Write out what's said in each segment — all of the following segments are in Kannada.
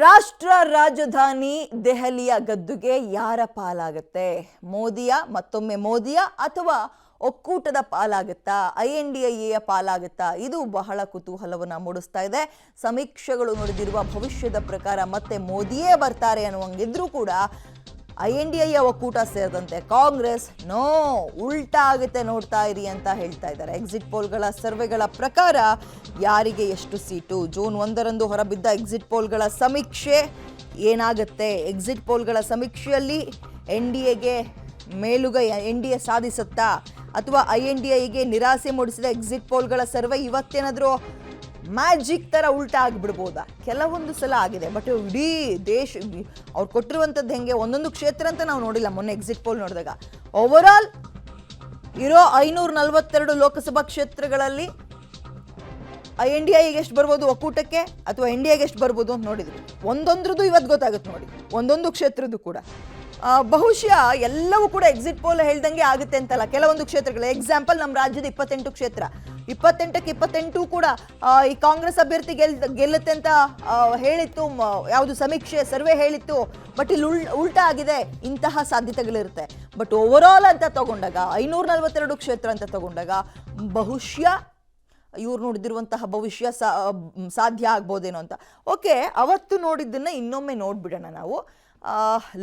ರಾಷ್ಟ್ರ ರಾಜಧಾನಿ ದೆಹಲಿಯ ಗದ್ದುಗೆ ಯಾರ ಪಾಲಾಗುತ್ತೆ? ಮತ್ತೊಮ್ಮೆ ಮೋದಿಯ ಅಥವಾ ಒಕ್ಕೂಟದ ಪಾಲಾಗುತ್ತಾ? INDIA ಪಾಲಾಗುತ್ತಾ? ಇದು ಬಹಳ ಕುತೂಹಲವನ್ನ ಮೂಡಿಸ್ತಾ ಇದೆ. ಸಮೀಕ್ಷೆಗಳು ನೋಡಿದಿರುವ ಭವಿಷ್ಯದ ಪ್ರಕಾರ ಮತ್ತೆ ಮೋದಿಯೇ ಬರ್ತಾರೆ ಅನ್ನುವಂಗಿದ್ರೂ ಕೂಡ INDIA ಒಕ್ಕೂಟ ಸೇರಿದಂತೆ ಕಾಂಗ್ರೆಸ್ ಉಲ್ಟಾ ಆಗುತ್ತೆ ನೋಡ್ತಾ ಇರಿ ಅಂತ ಹೇಳ್ತಾ ಇದ್ದಾರೆ. ಎಕ್ಸಿಟ್ ಪೋಲ್ಗಳ ಸರ್ವೆಗಳ ಪ್ರಕಾರ ಯಾರಿಗೆ ಎಷ್ಟು ಸೀಟು? ಜೂನ್ 1ರಂದು ಹೊರಬಿದ್ದ ಎಕ್ಸಿಟ್ ಪೋಲ್ಗಳ ಸಮೀಕ್ಷೆ ಏನಾಗುತ್ತೆ? ಎಕ್ಸಿಟ್ ಪೋಲ್ಗಳ ಸಮೀಕ್ಷೆಯಲ್ಲಿ NDAಗೆ ಮೇಲುಗೈ NDA ಸಾಧಿಸುತ್ತಾ ಅಥವಾ INDIಗೆ ನಿರಾಸೆ ಮೂಡಿಸಿದ ಎಕ್ಸಿಟ್ ಪೋಲ್ಗಳ ಸರ್ವೆ ಇವತ್ತೇನಾದರೂ ಮ್ಯಾಜಿಕ್ ಥರ ಉಲ್ಟಾ ಆಗಿಬಿಡ್ಬೋದಾ? ಕೆಲವೊಂದು ಸಲ ಆಗಿದೆ, ಬಟ್ ಇಡೀ ದೇಶ ಅವ್ರು ಕೊಟ್ಟಿರುವಂಥದ್ದು ಹೆಂಗೆ ಒಂದೊಂದು ಕ್ಷೇತ್ರ ಅಂತ ನಾವು ನೋಡಿಲ್ಲ. ಮೊನ್ನೆ ಎಕ್ಸಿಟ್ ಪೋಲ್ ನೋಡಿದಾಗ ಓವರಾಲ್ ಇರೋ 542 ಲೋಕಸಭಾ ಕ್ಷೇತ್ರಗಳಲ್ಲಿ INDIಗೆ ಎಷ್ಟು ಬರ್ಬೋದು, ಒಕ್ಕೂಟಕ್ಕೆ ಅಥವಾ NDAಗೆ ಎಷ್ಟು ಬರ್ಬೋದು ಅಂತ ನೋಡಿದ್ವಿ. ಒಂದೊಂದ್ರದ್ದು ಇವತ್ತು ಗೊತ್ತಾಗುತ್ತೆ ನೋಡಿ, ಒಂದೊಂದು ಕ್ಷೇತ್ರದ್ದು ಕೂಡ. ಬಹುಶಃ ಎಲ್ಲವೂ ಕೂಡ ಎಕ್ಸಿಟ್ ಪೋಲ್ ಹೇಳ್ದಂಗೆ ಆಗುತ್ತೆ ಅಂತಲ್ಲ. ಕೆಲವೊಂದು ಕ್ಷೇತ್ರಗಳು ಎಕ್ಸಾಂಪಲ್ ನಮ್ಮ ರಾಜ್ಯದ 28 ಕ್ಷೇತ್ರ, 28ಕ್ಕೆ 28 ಕೂಡ ಈ ಕಾಂಗ್ರೆಸ್ ಅಭ್ಯರ್ಥಿ ಗೆಲ್ಲುತ್ತೆ ಅಂತ ಹೇಳಿತ್ತು, ಯಾವುದು ಸಮೀಕ್ಷೆ ಸರ್ವೆ ಹೇಳಿತ್ತು. ಬಟ್ ಇಲ್ಲಿ ಉಲ್ಟಾ ಆಗಿದೆ. ಇಂತಹ ಸಾಧ್ಯತೆಗಳಿರುತ್ತೆ. ಬಟ್ ಓವರಾಲ್ ಅಂತ ತಗೊಂಡಾಗ 542 ಕ್ಷೇತ್ರ ಅಂತ ತಗೊಂಡಾಗ ಬಹುಶಃ ಇವ್ರು ನೋಡಿದಿರುವಂತಹ ಭವಿಷ್ಯ ಸಾಧ್ಯ ಆಗ್ಬೋದೇನೋ ಅಂತ. ಓಕೆ, ಅವತ್ತು ನೋಡಿದ್ದನ್ನ ಇನ್ನೊಮ್ಮೆ ನೋಡ್ಬಿಡೋಣ ನಾವು.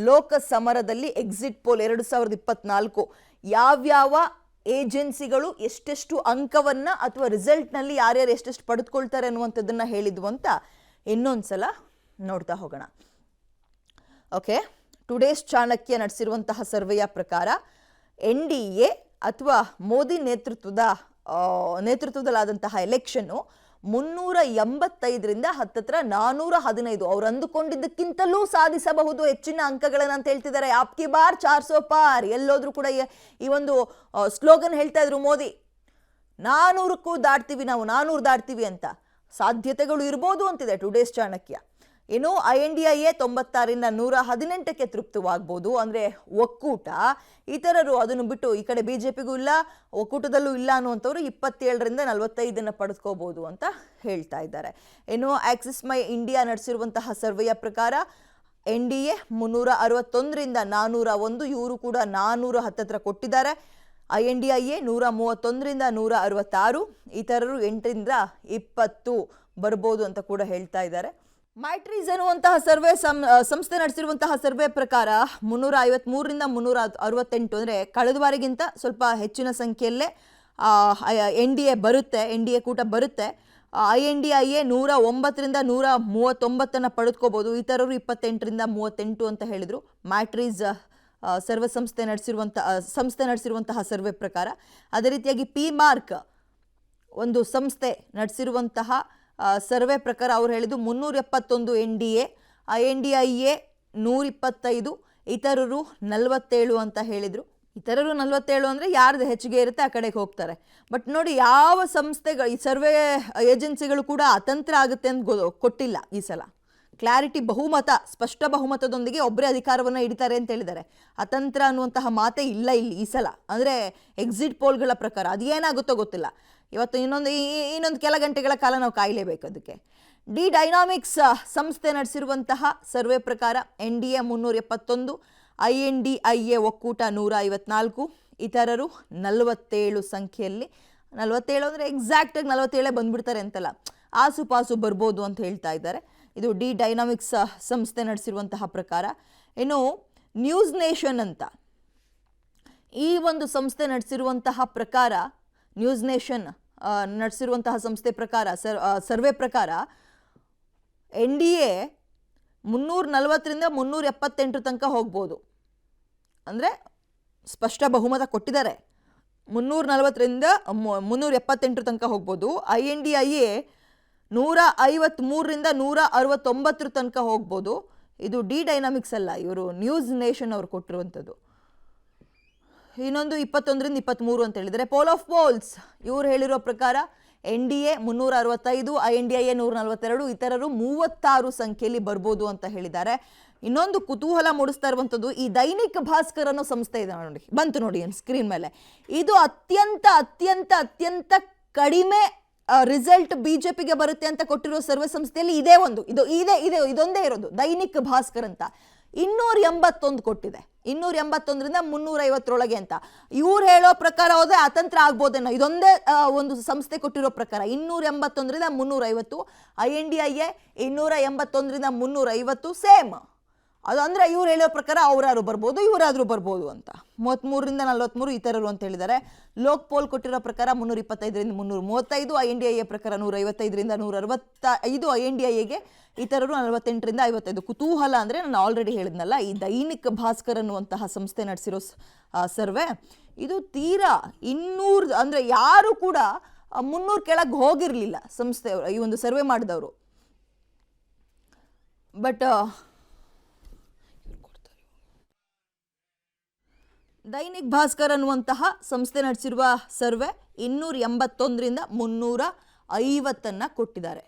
ಲೋಕ ಸಮರದಲ್ಲಿ ಎಕ್ಸಿಟ್ ಪೋಲ್ 2024 ಯಾವ್ಯಾವ ಏಜೆನ್ಸಿಗಳು ಎಷ್ಟೆಷ್ಟು ಅಂಕವನ್ನ ಅಥವಾ ರಿಸಲ್ಟ್ನಲ್ಲಿ ಯಾರ್ಯಾರು ಎಷ್ಟೆಷ್ಟು ಪಡೆದುಕೊಳ್ತಾರೆ ಅನ್ನುವಂಥದ್ದನ್ನ ಹೇಳಿದ್ವು ಅಂತ ಇನ್ನೊಂದ್ಸಲ ನೋಡ್ತಾ ಹೋಗೋಣ. ಓಕೆ, ಟುಡೇಸ್ ಚಾಣಕ್ಯ ನಡೆಸಿರುವಂತಹ ಸರ್ವೆಯ ಪ್ರಕಾರ NDA ಅಥವಾ ಮೋದಿ ನೇತೃತ್ವದಲ್ಲಾದಂತಹ ಎಲೆಕ್ಷನ್ನು 385ರಿಂದ ಹತ್ತತ್ರ 415 ಅವ್ರು ಅಂದುಕೊಂಡಿದ್ದಕ್ಕಿಂತಲೂ ಸಾಧಿಸಬಹುದು ಹೆಚ್ಚಿನ ಅಂಕಗಳನ್ನ ಅಂತ ಹೇಳ್ತಿದ್ದಾರೆ. ಆಪ್ಕಿ ಬಾರ್ 400 ಪಾರ್. ಎಲ್ಲೋದ್ರೂ ಕೂಡ ಈ ಒಂದು ಸ್ಲೋಗನ್ ಹೇಳ್ತಾ ಇದ್ರು ಮೋದಿ. 400ಕ್ಕೂ ದಾಟ್ತೀವಿ, ನಾವು 400 ದಾಟ್ತೀವಿ ಅಂತ. ಸಾಧ್ಯತೆಗಳು ಇರ್ಬೋದು ಅಂತಿದೆ ಟುಡೇಸ್ ಚಾಣಕ್ಯ. ಇನ್ನು INDIA 96ರಿಂದ 118ಕ್ಕೆ ತೃಪ್ತವಾಗ್ಬೋದು, ಅಂದರೆ ಒಕ್ಕೂಟ. ಇತರರು ಅದನ್ನು ಬಿಟ್ಟು ಈ ಕಡೆ BJPಗೂ ಇಲ್ಲ, ಒಕ್ಕೂಟದಲ್ಲೂ ಇಲ್ಲ ಅನ್ನುವಂಥವ್ರು 27ರಿಂದ 45 ಪಡೆದುಕೋಬಹುದು ಅಂತ ಹೇಳ್ತಾ ಇದ್ದಾರೆ. ಇನ್ನು ಆಕ್ಸಿಸ್ ಮೈ ಇಂಡಿಯಾ ನಡೆಸಿರುವಂತಹ ಸರ್ವೆಯ ಪ್ರಕಾರ NDA 361ರಿಂದ 401, ಇವರು ಕೂಡ 400 ಹತ್ತತ್ರ ಕೊಟ್ಟಿದ್ದಾರೆ. INDIA 131ರಿಂದ 166, ಇತರರು 8ರಿಂದ 20 ಬರ್ಬೋದು ಅಂತ ಕೂಡ ಹೇಳ್ತಾ ಇದ್ದಾರೆ. ಮೈಟ್ರೀಸ್ ಅನ್ನುವಂತಹ ಸರ್ವೆ ಸಂಸ್ಥೆ ನಡೆಸಿರುವಂತಹ ಸರ್ವೆ ಪ್ರಕಾರ 353ರಿಂದ 368, ಅಂದರೆ ಕಳೆದ ಬಾರಿಗಿಂತ ಸ್ವಲ್ಪ ಹೆಚ್ಚಿನ ಸಂಖ್ಯೆಯಲ್ಲೇ NDA ಬರುತ್ತೆ, NDA ಕೂಟ ಬರುತ್ತೆ. INDIA 109ರಿಂದ 139 ಪಡೆದುಕೋಬಹುದು, ಇತರರು 28ರಿಂದ 38 ಅಂತ ಹೇಳಿದರು. ಮೈಟ್ರೀಸ್ ಸಂಸ್ಥೆ ನಡೆಸಿರುವಂತಹ ಸರ್ವೆ ಪ್ರಕಾರ. ಅದೇ ರೀತಿಯಾಗಿ PMark ಒಂದು ಸಂಸ್ಥೆ ನಡೆಸಿರುವಂತಹ ಸರ್ವೆ ಪ್ರಕಾರ ಅವ್ರು ಹೇಳಿದ್ದು 371 NDA, INDIA 125, ಇತರರು 47 ಅಂತ ಹೇಳಿದರು. ಇತರರು 47 ಅಂದರೆ ಯಾರ್ದು ಹೆಚ್ಚಿಗೆ ಇರುತ್ತೆ ಆ ಕಡೆಗೆ ಹೋಗ್ತಾರೆ. ಬಟ್ ನೋಡಿ, ಯಾವ ಸಂಸ್ಥೆಗಳು ಈ ಸರ್ವೆ ಏಜೆನ್ಸಿಗಳು ಕೂಡ ಅತಂತ್ರ ಆಗುತ್ತೆ ಅಂತ ಕೊಟ್ಟಿಲ್ಲ ಈ ಸಲ. ಕ್ಲಾರಿಟಿ, ಸ್ಪಷ್ಟ ಬಹುಮತದೊಂದಿಗೆ ಒಬ್ಬರೇ ಅಧಿಕಾರವನ್ನು ಹಿಡಿತಾರೆ ಅಂತ ಹೇಳಿದ್ದಾರೆ. ಅತಂತ್ರ ಅನ್ನುವಂತಹ ಮಾತೇ ಇಲ್ಲ ಇಲ್ಲಿ ಈ ಸಲ. ಅಂದರೆ ಎಕ್ಸಿಟ್ ಪೋಲ್ಗಳ ಪ್ರಕಾರ ಅದು ಏನಾಗುತ್ತೋ ಗೊತ್ತಿಲ್ಲ. ಇವತ್ತು ಇನ್ನೊಂದು ಕೆಲ ಗಂಟೆಗಳ ಕಾಲ ನಾವು ಕಾಯಲೇಬೇಕು ಅದಕ್ಕೆ. ಡಿ ಡೈನಾಮಿಕ್ಸ್ ಸಂಸ್ಥೆ ನಡೆಸಿರುವಂತಹ ಸರ್ವೆ ಪ್ರಕಾರ NDA 371, INDIA ಒಕ್ಕೂಟ 154, ಇತರರು 47 ಸಂಖ್ಯೆಯಲ್ಲಿ. 47 ಅಂದರೆ ಎಕ್ಸಾಕ್ಟಾಗಿ 47 ಬಂದ್ಬಿಡ್ತಾರೆ ಅಂತಲ್ಲ, ಆಸುಪಾಸು ಬರ್ಬೋದು ಅಂತ ಹೇಳ್ತಾ ಇದ್ದಾರೆ. ಇದು ಡಿ ಡೈನಾಮಿಕ್ಸ್ ಸಂಸ್ಥೆ ನಡೆಸಿರುವಂತಹ ಪ್ರಕಾರ. ಇನ್ನು ನ್ಯೂಸ್ ನೇಷನ್ ಅಂತ ಈ ಒಂದು ಸಂಸ್ಥೆ ನಡೆಸಿರುವಂತಹ ಪ್ರಕಾರ, ನ್ಯೂಸ್ ನೇಷನ್ ನಡೆಸಿರುವಂತಹ ಸಂಸ್ಥೆ ಪ್ರಕಾರ ಸರ್ವೆ ಪ್ರಕಾರ NDA 340ರಿಂದ 378 ತನಕ ಹೋಗ್ಬೋದು. ಅಂದರೆ ಸ್ಪಷ್ಟ ಬಹುಮತ ಕೊಟ್ಟಿದ್ದಾರೆ. 340ರಿಂದ 378 ತನಕ ಹೋಗ್ಬೋದು. INDIA 153ರಿಂದ 169 ತನಕ ಹೋಗ್ಬೋದು. ಇದು ಡಿ ಡೈನಾಮಿಕ್ಸ್ ಅಲ್ಲ, ಇವರು ನ್ಯೂಸ್ ನೇಷನ್ ಅವರು ಕೊಟ್ಟಿರುವಂಥದ್ದು. ಇನ್ನೊಂದು 21ರಿಂದ 23 ಅಂತ ಹೇಳಿದರೆ ಪೋಲ್ ಆಫ್ ಪೋಲ್ಸ್ ಇವ್ರು ಹೇಳಿರೋ ಪ್ರಕಾರ NDA 365, INDIA 142, ಇತರರು 36 ಸಂಖ್ಯೆಯಲ್ಲಿ ಬರ್ಬೋದು ಅಂತ ಹೇಳಿದ್ದಾರೆ. ಇನ್ನೊಂದು ಕುತೂಹಲ ಮೂಡಿಸ್ತಾ ಇರುವಂಥದ್ದು ಈ ದೈನಿಕ್ ಭಾಸ್ಕರ್ ಅನ್ನೋ ಸಂಸ್ಥೆ ಇದೆ ನೋಡಿ, ಬಂತು ನೋಡಿ ಸ್ಕ್ರೀನ್ ಮೇಲೆ. ಇದು ಅತ್ಯಂತ ಅತ್ಯಂತ ಅತ್ಯಂತ ಕಡಿಮೆ ರಿಸಲ್ಟ್ ಬಿಜೆಪಿಗೆ ಬರುತ್ತೆ ಅಂತ ಕೊಟ್ಟಿರೋ ಸರ್ವೆ ಸಂಸ್ಥೆಯಲ್ಲಿ ಇದೊಂದೇ ಇರೋದು. ದೈನಿಕ್ ಭಾಸ್ಕರ್ ಅಂತ 281 ಕೊಟ್ಟಿದೆ, 281ರಿಂದ 350 ಅಂತ. ಇವ್ರು ಹೇಳೋ ಪ್ರಕಾರ ಹೋದ್ರೆ ಅತಂತ್ರ ಆಗ್ಬೋದೇನೋ, ಇದೊಂದೇ ಒಂದು ಸಂಸ್ಥೆ ಕೊಟ್ಟಿರೋ ಪ್ರಕಾರ 281ರಿಂದ 350, INDIA 281ರಿಂದ 350 ಸೇಮ್. ಅದು ಅಂದರೆ ಇವ್ರು ಹೇಳೋ ಪ್ರಕಾರ ಅವರಾದ್ರು ಬರ್ಬೋದು, ಇವರಾದ್ರೂ ಬರ್ಬೋದು ಅಂತ. 33ರಿಂದ 43 ಇತರರು ಅಂತ ಹೇಳಿದ್ದಾರೆ. ಲೋಕ್ ಪೋಲ್ ಕೊಟ್ಟಿರೋ ಪ್ರಕಾರ 325ರಿಂದ 335, INDIA ಪ್ರಕಾರ 155ರಿಂದ 165, INDIAಗೆ ಇತರರು 48ರಿಂದ 55. ಕುತೂಹಲ ಅಂದರೆ ನಾನು ಆಲ್ರೆಡಿ ಹೇಳಿದ್ನಲ್ಲ, ಈ ದೈನಿಕ್ ಭಾಸ್ಕರ್ ಅನ್ನುವಂತಹ ಸಂಸ್ಥೆ ನಡೆಸಿರೋ ಸರ್ವೆ ಇದು ತೀರಾ 200 ಅಂದರೆ ಯಾರು ಕೂಡ 300 ಕೆಳಗೆ ಹೋಗಿರಲಿಲ್ಲ ಸಂಸ್ಥೆಯವರು, ಈ ಒಂದು ಸರ್ವೆ ಮಾಡಿದವರು. ಬಟ್ ದೈನಿಕ್ ಭಾಸ್ಕರ್ ಅನ್ನುವಂತಹ ಸಂಸ್ಥೆ ನಡೆಸಿರುವ ಸರ್ವೆ 281ರಿಂದ 350 ಕೊಟ್ಟಿದ್ದಾರೆ.